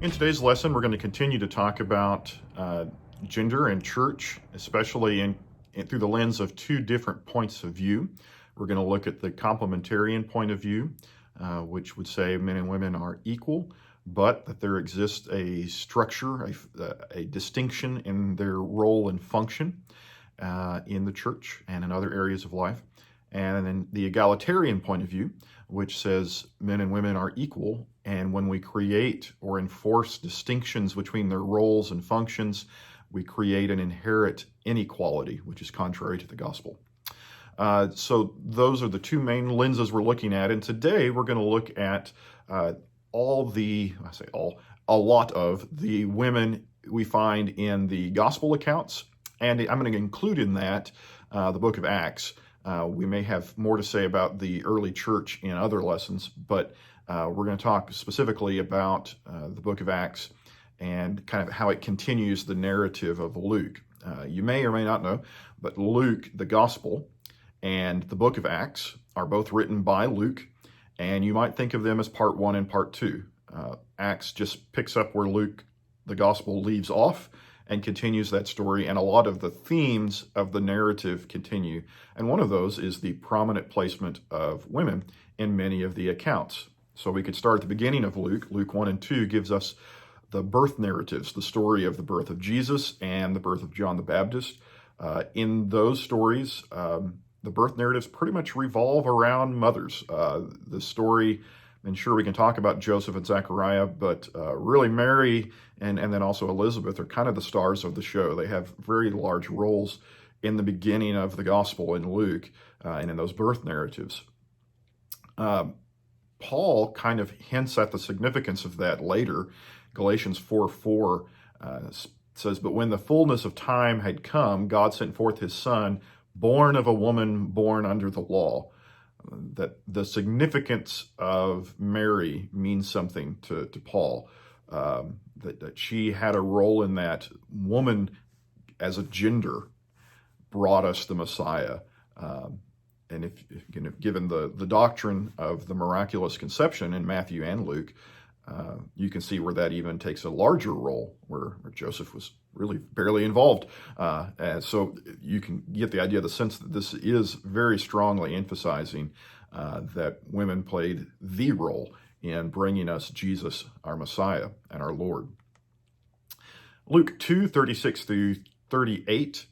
In today's lesson, we're going to continue to talk about gender and church, especially through the lens of two different points of view. We're going to look at the complementarian point of view, which would say men and women are equal, but that there exists a structure, a distinction in their role and function in the church and in other areas of life. And then the egalitarian point of view, which says men and women are equal, and when we create or enforce distinctions between their roles and functions, we create an inherent inequality, which is contrary to the gospel. So those are the two main lenses we're looking at, and today we're going to look at a lot of the women we find in the gospel accounts, and I'm going to include in that the book of Acts. We may have more to say about the early church in other lessons, but we're going to talk specifically about the book of Acts and kind of how it continues the narrative of Luke. You may or may not know, but Luke, the gospel, and the book of Acts are both written by Luke, and you might think of them as part one and part two. Acts just picks up where Luke, the gospel, leaves off and continues that story, and a lot of the themes of the narrative continue. And one of those is the prominent placement of women in many of the accounts. So we could start at the beginning of Luke. Luke 1 and 2 gives us the birth narratives, the story of the birth of Jesus and the birth of John the Baptist. In those stories, the birth narratives pretty much revolve around mothers. The story, and sure, we can talk about Joseph and Zechariah, but really Mary and then also Elizabeth are kind of the stars of the show. They have very large roles in the beginning of the gospel in Luke and in those birth narratives. Paul kind of hints at the significance of that later. Galatians 4:4 says, "But when the fullness of time had come, God sent forth his son, born of a woman born under the law." That the significance of Mary means something to Paul, that she had a role in that. Woman as a gender brought us the Messiah. And if given the doctrine of the miraculous conception in Matthew and Luke, you can see where that even takes a larger role, where Joseph was really barely involved. And so you can get the idea, the sense that this is very strongly emphasizing that women played the role in bringing us Jesus, our Messiah and our Lord. Luke 2:36 through 38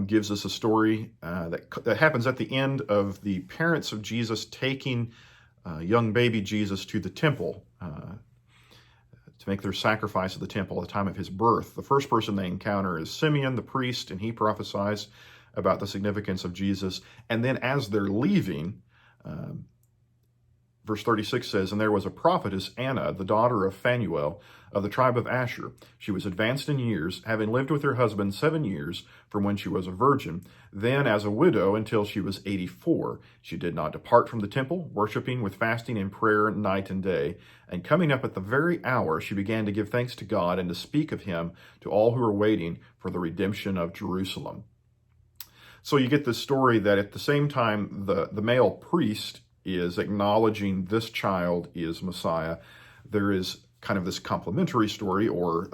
gives us a story that happens at the end of the parents of Jesus taking young baby Jesus to the temple to make their sacrifice at the temple at the time of his birth. The first person they encounter is Simeon, the priest, and he prophesies about the significance of Jesus. And then as they're leaving, verse 36 says, "And there was a prophetess, Anna, the daughter of Phanuel, of the tribe of Asher. She was advanced in years, having lived with her husband 7 years from when she was a virgin, then as a widow until she was 84. She did not depart from the temple, worshiping with fasting and prayer night and day. And coming up at the very hour, she began to give thanks to God and to speak of him to all who were waiting for the redemption of Jerusalem." So you get this story that at the same time the male priest is acknowledging this child is Messiah, there is kind of this complementary story, or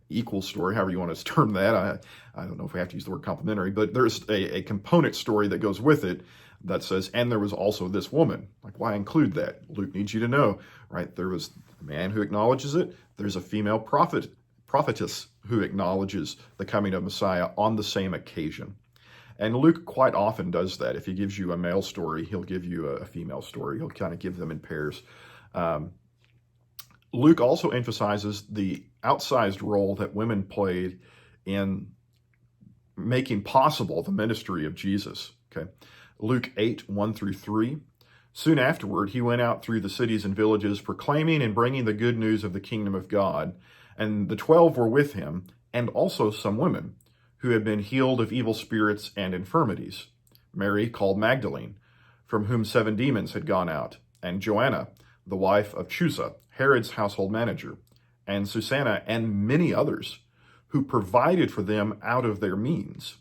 equal story, however you want to term that. I don't know if we have to use the word complementary, but there's a component story that goes with it that says, and there was also this woman. Like, why include that? Luke needs you to know, right? There was a man who acknowledges it. There's a female prophetess who acknowledges the coming of Messiah on the same occasion. And Luke quite often does that. If he gives you a male story, he'll give you a female story. He'll kind of give them in pairs. Luke also emphasizes the outsized role that women played in making possible the ministry of Jesus. Okay, Luke 8:1 through 3. "Soon afterward, he went out through the cities and villages, proclaiming and bringing the good news of the kingdom of God. And the 12 were with him, and also some women who had been healed of evil spirits and infirmities. Mary, called Magdalene, from whom 7 demons had gone out, and Joanna, the wife of Chusa, Herod's household manager, and Susanna, and many others, who provided for them out of their means."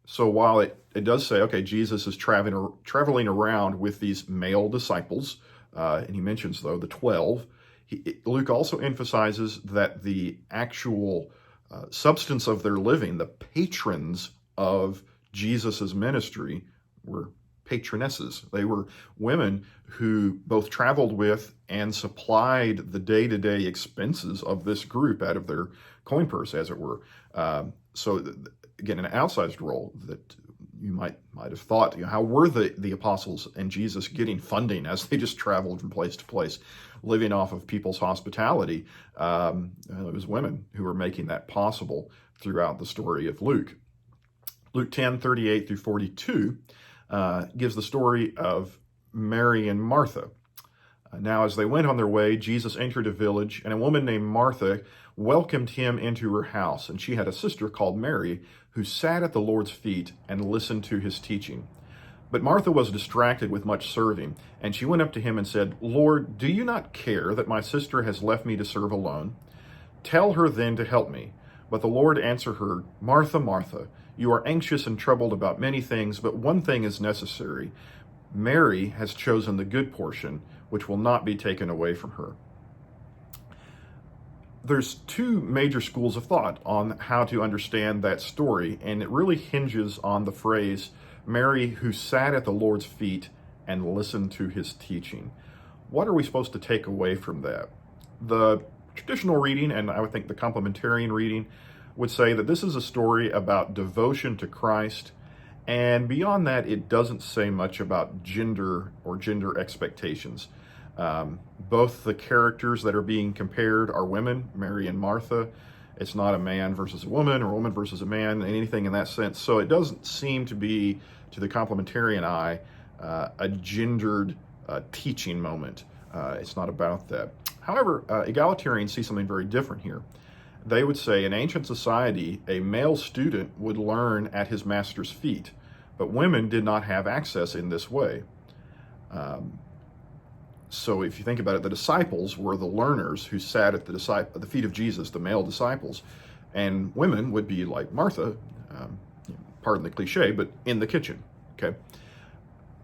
So while it does say, okay, Jesus is traveling around with these male disciples, and he mentions, though, the 12, Luke also emphasizes that the actual substance of their living, the patrons of Jesus's ministry, were patronesses. They were women who both traveled with and supplied the day-to-day expenses of this group out of their coin purse, as it were. Again, an outsized role that you might have thought, how were the apostles and Jesus getting funding as they just traveled from place to place, living off of people's hospitality? It was women who were making that possible throughout the story of Luke. Luke 10:38 through 42 gives the story of Mary and Martha. Now, as they went on their way, Jesus entered a village, and a woman named Martha welcomed him into her house. And she had a sister called Mary, who sat at the Lord's feet and listened to his teaching. But Martha was distracted with much serving, and she went up to him and said, "Lord, do you not care that my sister has left me to serve alone? Tell her then to help me." But the Lord answered her, "Martha, Martha, you are anxious and troubled about many things, but one thing is necessary. Mary has chosen the good portion, which will not be taken away from her." There's two major schools of thought on how to understand that story, and it really hinges on the phrase, Mary who sat at the Lord's feet and listened to his teaching. What are we supposed to take away from that? The traditional reading, and I would think the complementarian reading, would say that this is a story about devotion to Christ, and beyond that, it doesn't say much about gender or gender expectations. Both the characters that are being compared are women, Mary and Martha. It's not a man versus a woman or a woman versus a man, anything in that sense. So it doesn't seem to be, to the complementarian eye, a gendered teaching moment. It's not about that. However, egalitarians see something very different here. They would say in ancient society, a male student would learn at his master's feet, but women did not have access in this way. So if you think about it, the disciples were the learners who sat at the feet of Jesus, the male disciples, and women would be like Martha, pardon the cliche, but in the kitchen, okay?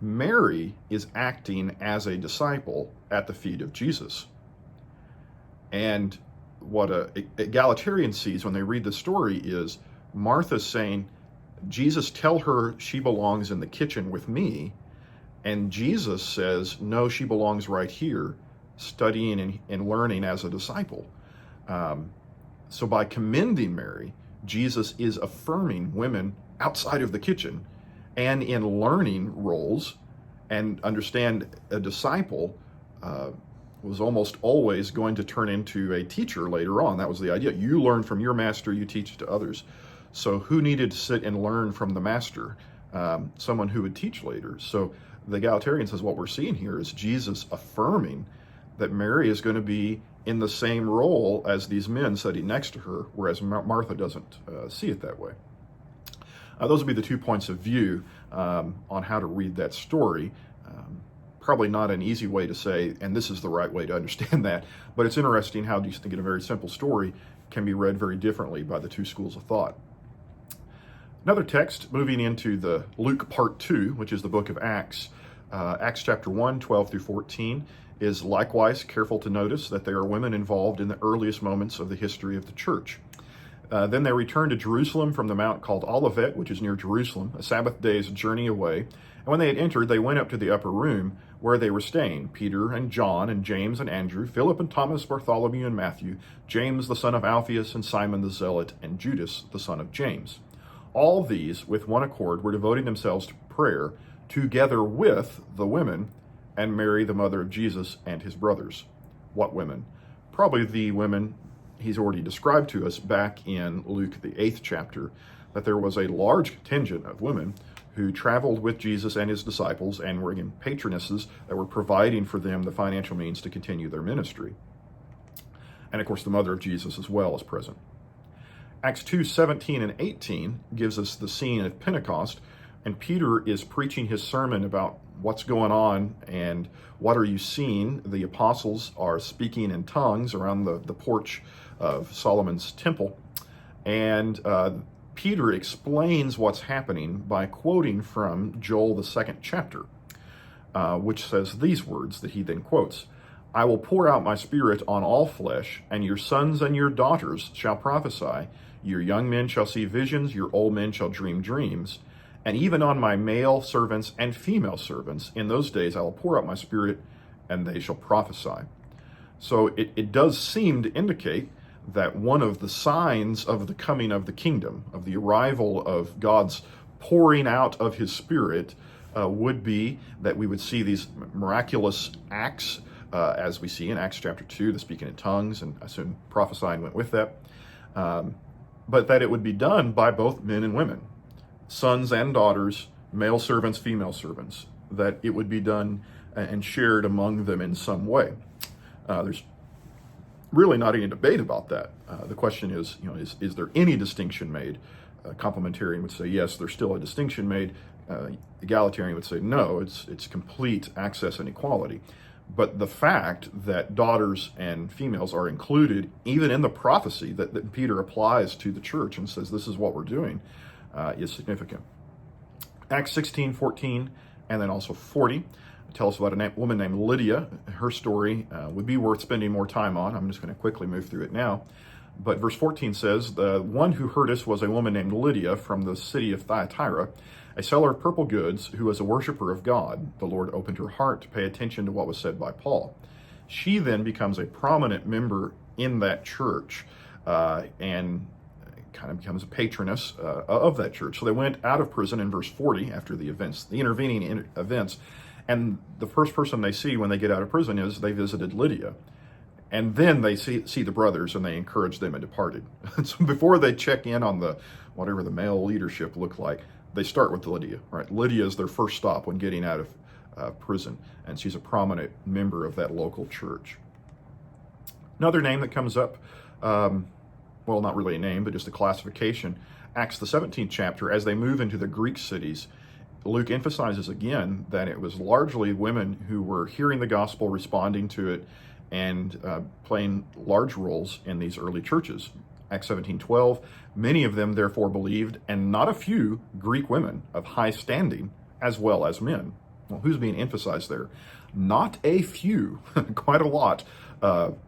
Mary is acting as a disciple at the feet of Jesus. And what a egalitarian sees when they read the story is Martha saying, Jesus, tell her she belongs in the kitchen with me. And Jesus says, no, she belongs right here, studying and learning as a disciple. So by commending Mary, Jesus is affirming women outside of the kitchen and in learning roles, and understand a disciple was almost always going to turn into a teacher later on. That was the idea. You learn from your master, you teach to others. So who needed to sit and learn from the master? Someone who would teach later. So the egalitarian says what we're seeing here is Jesus affirming that Mary is going to be in the same role as these men sitting next to her, whereas Martha doesn't see it that way. Those would be the 2 points of view on how to read that story. Probably not an easy way to say, and this is the right way to understand that, but it's interesting how just thinking a very simple story can be read very differently by the two schools of thought. Another text, moving into the Luke part 2, which is the book of Acts, Acts chapter 1, 12 through 14, is likewise careful to notice that there are women involved in the earliest moments of the history of the church. Then they returned to Jerusalem from the mount called Olivet, which is near Jerusalem, a Sabbath day's journey away. And when they had entered, they went up to the upper room where they were staying, Peter and John and James and Andrew, Philip and Thomas, Bartholomew and Matthew, James the son of Alphaeus and Simon the Zealot, and Judas the son of James. All these, with one accord, were devoting themselves to prayer, together with the women and Mary, the mother of Jesus, and his brothers. What women? Probably the women he's already described to us back in Luke, the 8th chapter, that there was a large contingent of women who traveled with Jesus and his disciples and were, again, patronesses that were providing for them the financial means to continue their ministry. And of course, the mother of Jesus as well is present. Acts 2:17 and 18 gives us the scene of Pentecost, and Peter is preaching his sermon about what's going on and what are you seeing. The apostles are speaking in tongues around the porch of Solomon's temple, and Peter explains what's happening by quoting from Joel, the 2nd chapter, which says these words that he then quotes. I will pour out my spirit on all flesh, and your sons and your daughters shall prophesy. Your young men shall see visions, your old men shall dream dreams. And even on my male servants and female servants, in those days I will pour out my spirit, and they shall prophesy. So it does seem to indicate that one of the signs of the coming of the kingdom, of the arrival of God's pouring out of his spirit, would be that we would see these miraculous acts, as we see in Acts chapter 2, the speaking in tongues, and I assume prophesying went with that, but that it would be done by both men and women, sons and daughters, male servants, female servants, that it would be done and shared among them in some way. There's really not any debate about that. The question is, is there any distinction made? Complementarian would say yes, there's still a distinction made. Egalitarian would say no, it's complete access and equality. But the fact that daughters and females are included, even in the prophecy that Peter applies to the church and says this is what we're doing, is significant. Acts 16:14 and then also 40 tell us about a woman named Lydia. Her story would be worth spending more time on. I'm just going to quickly move through it now. But verse 14 says, the one who heard us was a woman named Lydia from the city of Thyatira, a seller of purple goods who was a worshiper of God. The Lord opened her heart to pay attention to what was said by Paul. She then becomes a prominent member in that church and kind of becomes a patroness of that church. So they went out of prison in verse 40 after the intervening events. And the first person they see when they get out of prison is they visited Lydia. And then they see the brothers and they encourage them and departed. So before they check in on whatever the male leadership looked like, they start with Lydia, right? Lydia is their first stop when getting out of prison. And she's a prominent member of that local church. Another name that comes up, well, not really a name, but just a classification, Acts the 17th chapter, as they move into the Greek cities, Luke emphasizes again that it was largely women who were hearing the gospel, responding to it, and playing large roles in these early churches. Acts 17:12, many of them therefore believed, and not a few Greek women of high standing, as well as men. Well, who's being emphasized there? Not a few, quite a lot,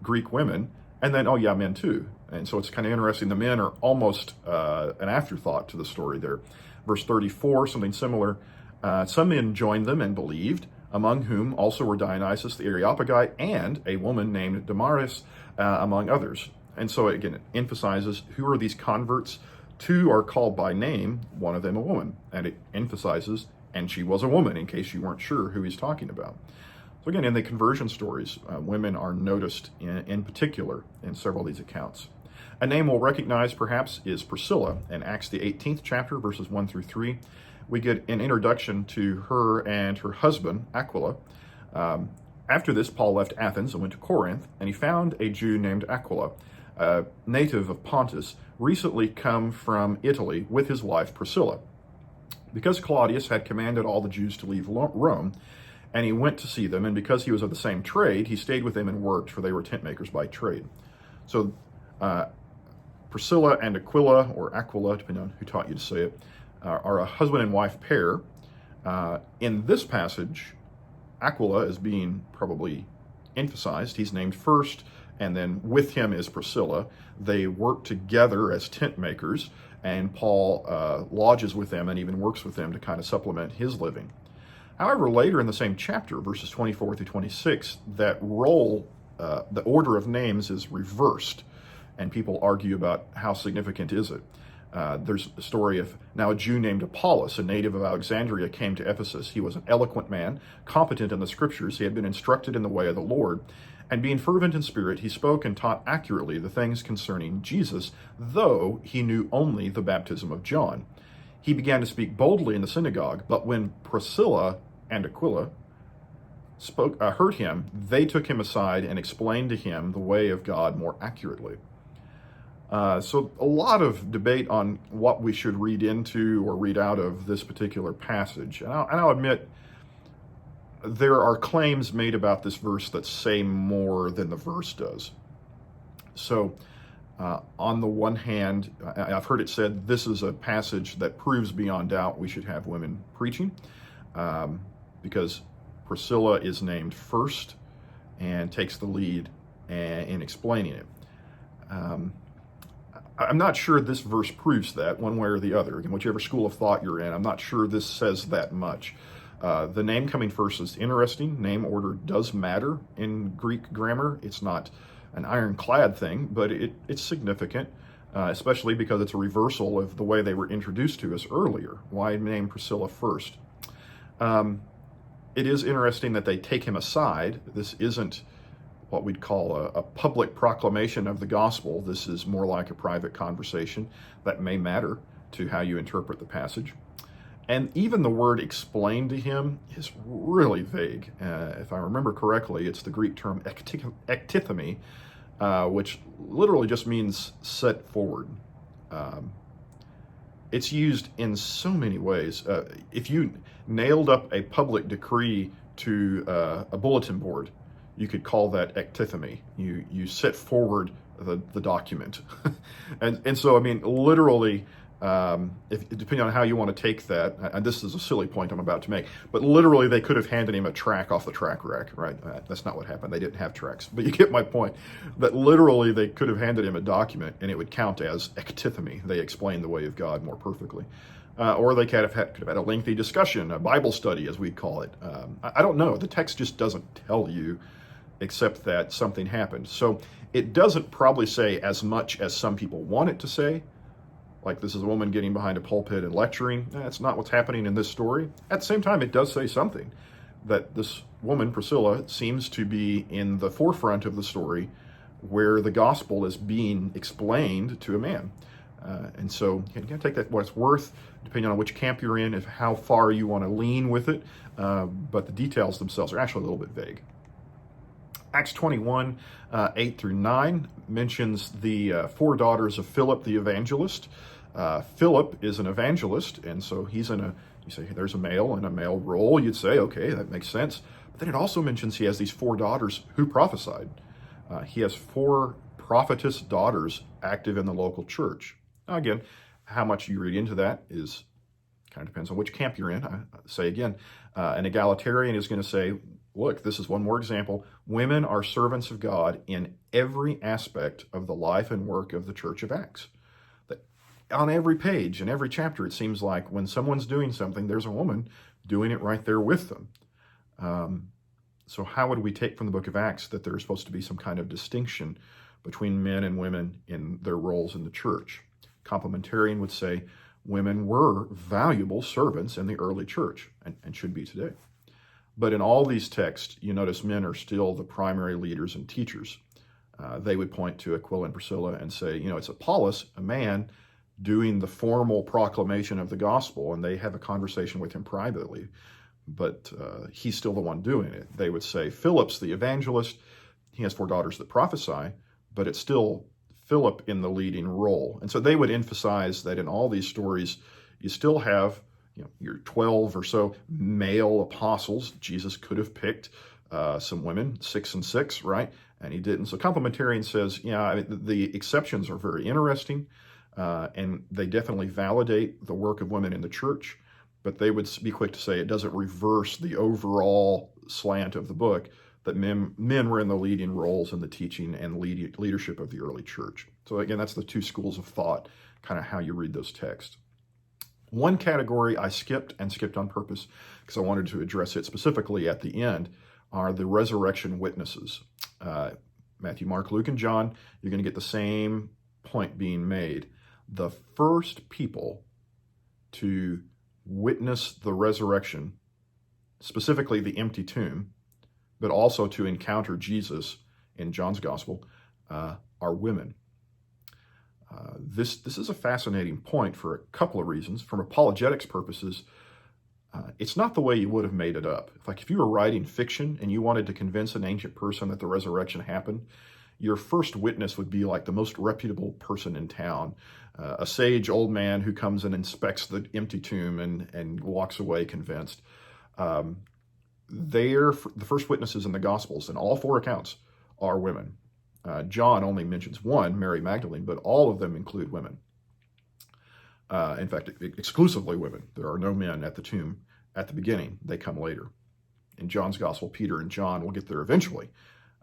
Greek women, and then, oh yeah, men too. And so it's kind of interesting. The men are almost an afterthought to the story there. Verse 34, something similar. Some men joined them and believed, among whom also were Dionysius the Areopagite and a woman named Damaris, among others. And so again, it emphasizes who are these converts. Two are called by name, one of them a woman. And it emphasizes, and she was a woman, in case you weren't sure who he's talking about. So again, in the conversion stories, women are noticed in particular in several of these accounts. A name we'll recognize perhaps is Priscilla. In Acts the 18th chapter, verses 1 through 3, we get an introduction to her and her husband, Aquila. After this, Paul left Athens and went to Corinth, and he found a Jew named Aquila, a native of Pontus, recently come from Italy with his wife Priscilla. Because Claudius had commanded all the Jews to leave Rome, and he went to see them, and because he was of the same trade, he stayed with them and worked, for they were tent makers by trade. So Priscilla and Aquila, or Aquila, depending on who taught you to say it, are a husband and wife pair. In this passage, Aquila is being probably emphasized. He's named first, and then with him is Priscilla. They work together as tent makers, and Paul lodges with them and even works with them to kind of supplement his living. However, later in the same chapter, verses 24 through 26, that role, the order of names is reversed, and people argue about how significant is it. There's a story of now a Jew named Apollos, a native of Alexandria, came to Ephesus. He was an eloquent man, competent in the scriptures. He had been instructed in the way of the Lord. And being fervent in spirit, he spoke and taught accurately the things concerning Jesus, though he knew only the baptism of John. He began to speak boldly in the synagogue, but when Priscilla and Aquila heard him, they took him aside and explained to him the way of God more accurately. So a lot of debate on what we should read into or read out of this particular passage. And I'll admit, there are claims made about this verse that say more than the verse does. So on the one hand, I've heard it said this is a passage that proves beyond doubt we should have women preaching, because Priscilla is named first, and takes the lead in explaining it. I'm not sure this verse proves that one way or the other. Again, whichever school of thought you're in, I'm not sure this says that much. The name coming first is interesting. Name order does matter in Greek grammar. It's not an ironclad thing, but it's significant, especially because it's a reversal of the way they were introduced to us earlier. Why name Priscilla first? It is interesting that they take him aside. This isn't what we'd call a public proclamation of the gospel. This is more like a private conversation that may matter to how you interpret the passage. And even the word explained to him is really vague. If I remember correctly, it's the Greek term ektithemi, which literally just means set forward. It's used in so many ways. If you nailed up a public decree to a bulletin board, you could call that ektithemi. You set forward the document. and so, I mean, literally, depending on how you want to take that, and this is a silly point I'm about to make, but literally they could have handed him a track off the track rack, right? That's not what happened. They didn't have tracks. But you get my point, that literally they could have handed him a document and it would count as ektithemi. They explained the way of God more perfectly. Or they could have had a lengthy discussion, a Bible study, as we call it. I don't know. The text just doesn't tell you, except that something happened. So it doesn't probably say as much as some people want it to say, like this is a woman getting behind a pulpit and lecturing. That's not what's happening in this story. At the same time, it does say something, that this woman, Priscilla, seems to be in the forefront of the story where the gospel is being explained to a man. And so you can take that what it's worth, depending on which camp you're in, if how far you want to lean with it. But the details themselves are actually a little bit vague. Acts 21, 8 through 9 mentions the 4 daughters of Philip the evangelist. Philip is an evangelist, and so you say there's a male and a male role. You'd say, okay, that makes sense. But then it also mentions he has these 4 daughters who prophesied. He has 4 prophetess daughters active in the local church. Now, again, how much you read into that is kind of depends on which camp you're in. I say again, an egalitarian is going to say, look, this is one more example. Women are servants of God in every aspect of the life and work of the Church of Acts. On every page, in every chapter, it seems like when someone's doing something, there's a woman doing it right there with them. So how would we take from the book of Acts that there's supposed to be some kind of distinction between men and women in their roles in the church? Complementarian would say women were valuable servants in the early church and should be today. But in all these texts, you notice men are still the primary leaders and teachers. They would point to Aquila and Priscilla and say, it's Apollos, a man, doing the formal proclamation of the gospel, and they have a conversation with him privately, but he's still the one doing it. They would say Philip's the evangelist. He has 4 daughters that prophesy, but it's still Philip in the leading role. And so they would emphasize that in all these stories, you still have your 12 or so male apostles. Jesus could have picked some women, 6 and 6, right? And he didn't. So complementarian says, the exceptions are very interesting, and they definitely validate the work of women in the church, but they would be quick to say it doesn't reverse the overall slant of the book, that men were in the leading roles in the teaching and leadership of the early church. So again, that's the 2 schools of thought, kind of how you read those texts. One category I skipped on purpose because I wanted to address it specifically at the end are the resurrection witnesses. Matthew, Mark, Luke, and John, you're going to get the same point being made. The first people to witness the resurrection, specifically the empty tomb, but also to encounter Jesus in John's gospel, are women. This is a fascinating point for a couple of reasons. From apologetics purposes, it's not the way you would have made it up. Like if you were writing fiction and you wanted to convince an ancient person that the resurrection happened, your first witness would be like the most reputable person in town, a sage old man who comes and inspects the empty tomb and walks away convinced. The first witnesses in the Gospels, in all 4 accounts, are women. John only mentions one, Mary Magdalene, but all of them include women. In fact, exclusively women. There are no men at the tomb at the beginning. They come later. In John's Gospel, Peter and John will get there eventually,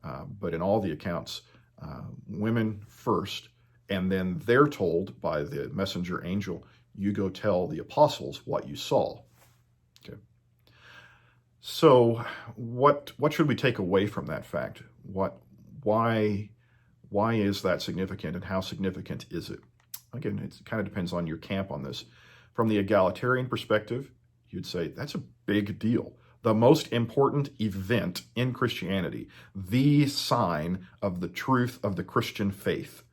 But in all the accounts, women first, and then they're told by the messenger angel, you go tell the apostles what you saw. Okay. So what should we take away from that fact? Why is that significant, and how significant is it? Again, it kind of depends on your camp on this. From the egalitarian perspective, you'd say that's a big deal. The most important event in Christianity, the sign of the truth of the Christian faith,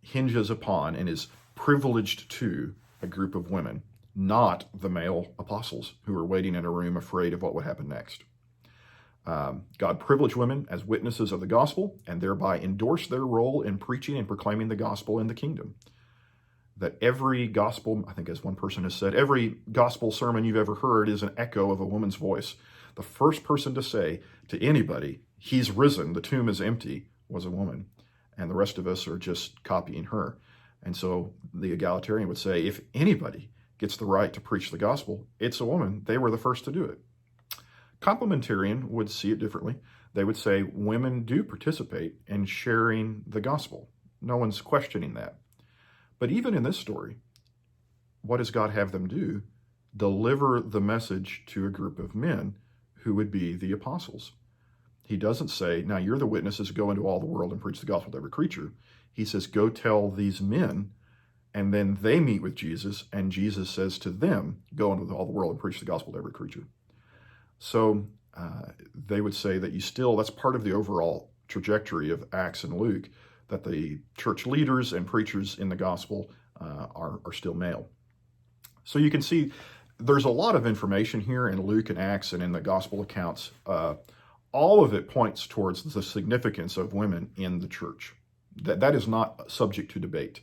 hinges upon and is privileged to a group of women, not the male apostles who are waiting in a room afraid of what would happen next. God privileged women as witnesses of the gospel and thereby endorsed their role in preaching and proclaiming the gospel in the kingdom. That every gospel, I think as one person has said, every gospel sermon you've ever heard is an echo of a woman's voice. The first person to say to anybody, he's risen, the tomb is empty, was a woman. And the rest of us are just copying her. And so the egalitarian would say, if anybody gets the right to preach the gospel, it's a woman. They were the first to do it. Complementarian would see it differently. They would say women do participate in sharing the gospel. No one's questioning that. But even in this story, what does God have them do? Deliver the message to a group of men who would be the apostles. He doesn't say, now you're the witnesses, go into all the world and preach the gospel to every creature. He says, go tell these men, and then they meet with Jesus, and Jesus says to them, go into all the world and preach the gospel to every creature. So they would say that that's part of the overall trajectory of Acts and Luke, that the church leaders and preachers in the gospel are still male. So you can see there's a lot of information here in Luke and Acts and in the gospel accounts. All of it points towards the significance of women in the church. That is not subject to debate.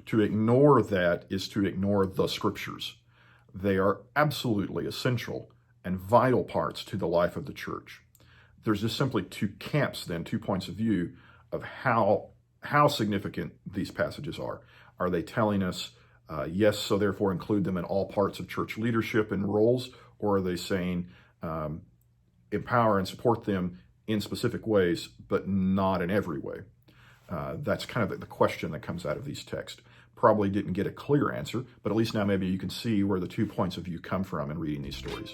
To ignore that is to ignore the scriptures. They are absolutely essential and vital parts to the life of the church. There's just simply two camps then, 2 points of view of how significant these passages are. Are they telling us, yes, so therefore include them in all parts of church leadership and roles, or are they saying, empower and support them in specific ways, but not in every way? That's kind of the question that comes out of these texts. Probably didn't get a clear answer, but at least now maybe you can see where the 2 points of view come from in reading these stories.